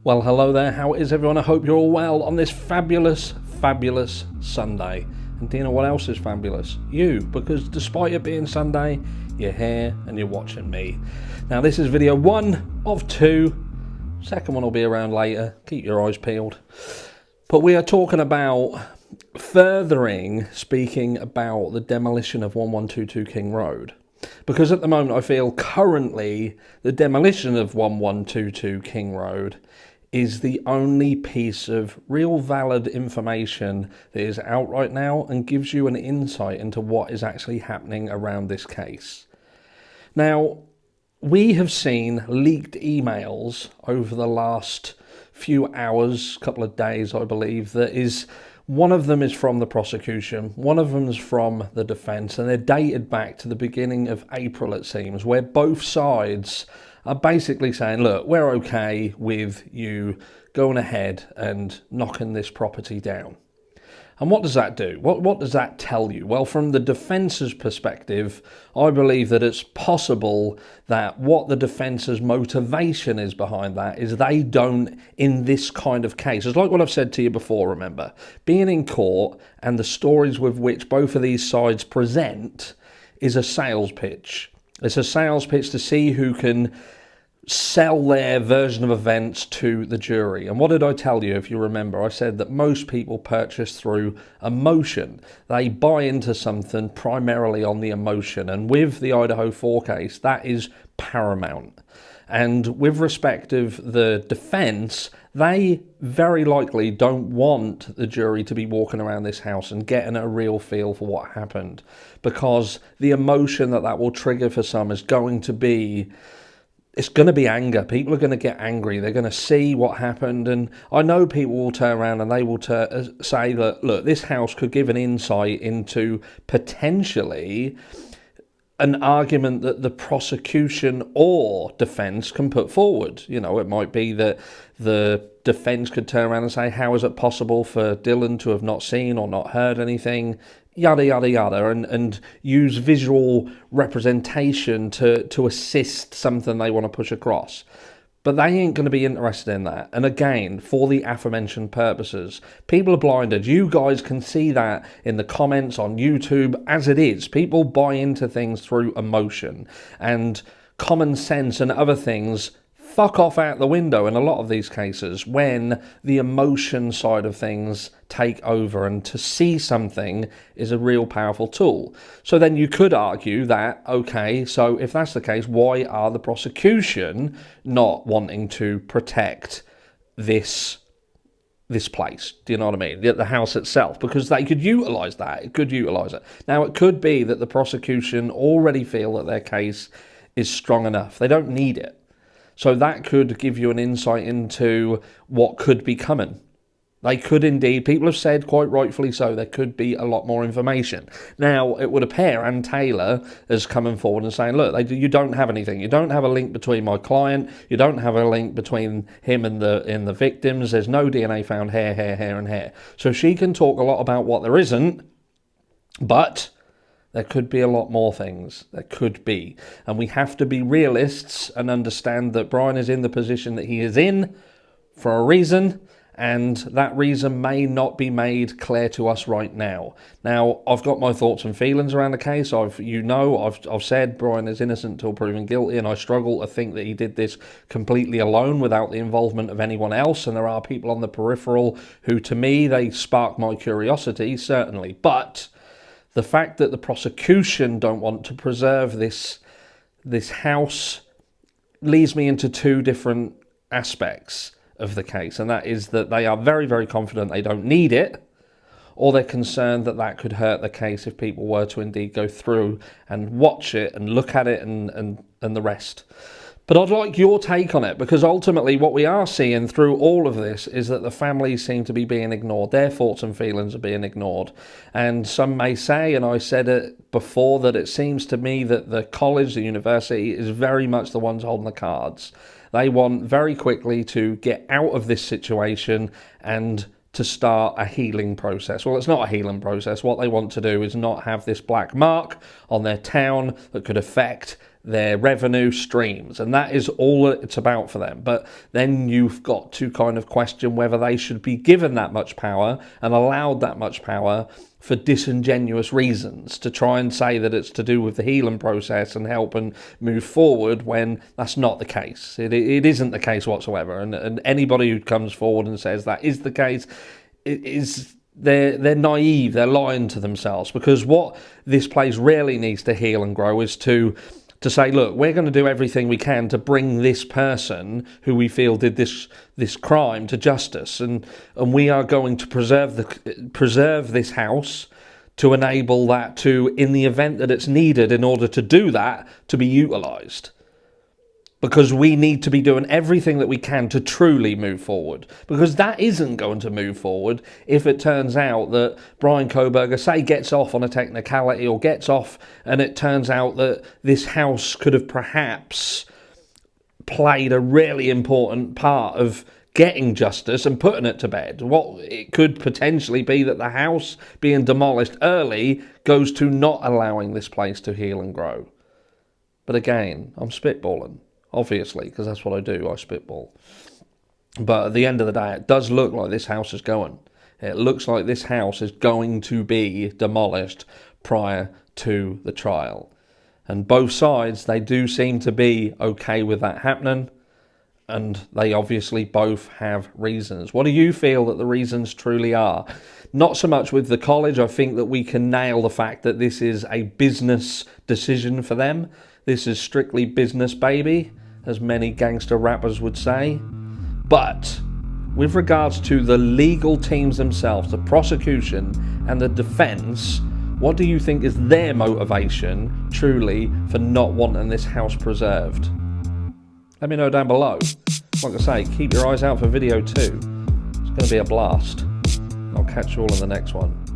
Well, hello there. How is everyone? I hope you're all well on this fabulous Sunday. And do you know what else is fabulous? You, because despite it being Sunday, you're here and you're watching me. Now, this is video 1 of 2. Second one will be around later. Keep your eyes peeled. But we are talking about speaking about the demolition of 1122 King Road. Because at the moment I feel currently the demolition of 1122 King Road is the only piece of real valid information that is out right now and gives you an insight into what is actually happening around this case. Now, we have seen leaked emails over the last few hours, couple of days I believe, one of them is from the prosecution, one of them is from the defence, and they're dated back to the beginning of April, it seems, where both sides are basically saying, look, we're okay with you going ahead and knocking this property down. And what does that do? What does that tell you? Well, from the defence's perspective, I believe that it's possible that what the defence's motivation is behind that is they don't, in this kind of case, it's like what I've said to you before, remember, being in court and the stories with which both of these sides present is a sales pitch. It's a sales pitch to see who can sell their version of events to the jury. And what did I tell you, if you remember? I said that most people purchase through emotion. They buy into something primarily on the emotion. And with the Idaho 4 case, that is paramount. And with respect of the defence, they very likely don't want the jury to be walking around this house and getting a real feel for what happened, because the emotion that will trigger for some is going to be, it's going to be anger. People are going to get angry. They're going to see what happened. And I know people will turn around and they will say that, look, this house could give an insight into potentially an argument that the prosecution or defence can put forward. You know, it might be that the defence could turn around and say, how is it possible for Dylan to have not seen or not heard anything? Yada, yada, yada, and use visual representation to assist something they want to push across. But they ain't going to be interested in that. And again, for the aforementioned purposes, people are blinded. You guys can see that in the comments on YouTube as it is. People buy into things through emotion, and common sense and other things fuck off out the window in a lot of these cases when the emotion side of things take over, and to see something is a real powerful tool. So then you could argue that, okay, so if that's the case, why are the prosecution not wanting to protect this place? Do you know what I mean? The house itself, because they could utilise that. It could utilise it. Now, it could be that the prosecution already feel that their case is strong enough. They don't need it. So that could give you an insight into what could be coming. They could indeed, people have said quite rightfully so, there could be a lot more information. Now, it would appear Ann Taylor is coming forward and saying, look, you don't have anything. You don't have a link between my client. You don't have a link between him and the victims. There's no DNA found hair, and hair. So she can talk a lot about what there isn't, but there could be a lot more things. There could be. And we have to be realists and understand that Brian is in the position that he is in for a reason, and that reason may not be made clear to us right now. Now, I've got my thoughts and feelings around the case. I've said Brian is innocent until proven guilty, and I struggle to think that he did this completely alone without the involvement of anyone else. And there are people on the peripheral who, to me, they spark my curiosity, certainly. But the fact that the prosecution don't want to preserve this house leads me into two different aspects of the case, and that is that they are very, very confident they don't need it, or they're concerned that that could hurt the case if people were to indeed go through and watch it and look at it and the rest. But I'd like your take on it, because ultimately what we are seeing through all of this is that the families seem to be being ignored. Their thoughts and feelings are being ignored. And some may say, and I said it before, that it seems to me that the college, the university, is very much the ones holding the cards. They want very quickly to get out of this situation and to start a healing process. Well, it's not a healing process. What they want to do is not have this black mark on their town that could affect their revenue streams, and that is all it's about for them. But then you've got to kind of question whether they should be given that much power and allowed that much power for disingenuous reasons, to try and say that it's to do with the healing process and help and move forward, when that's not the case. It isn't the case whatsoever, and anybody who comes forward and says that is the case, they're naive, they're lying to themselves, because what this place really needs to heal and grow is to say, look, we're going to do everything we can to bring this person who we feel did this crime to justice, and we are going to preserve this house to enable that to, in the event that it's needed in order to do that, to be utilised. Because we need to be doing everything that we can to truly move forward. Because that isn't going to move forward if it turns out that Brian Kohberger, say, gets off on a technicality, or gets off and it turns out that this house could have perhaps played a really important part of getting justice and putting it to bed. What it could potentially be that the house being demolished early goes to not allowing this place to heal and grow. But again, I'm spitballing. Obviously, because that's what I do, I spitball. But at the end of the day, it does look like this house is going. It looks like this house is going to be demolished prior to the trial. And both sides, they do seem to be okay with that happening. And they obviously both have reasons. What do you feel that the reasons truly are? Not so much with the college. I think that we can nail the fact that this is a business decision for them. This is strictly business, baby, as many gangster rappers would say. But with regards to the legal teams themselves, the prosecution and the defence, what do you think is their motivation, truly, for not wanting this house preserved? Let me know down below. Like I say, keep your eyes out for video 2. It's going to be a blast. I'll catch you all in the next one.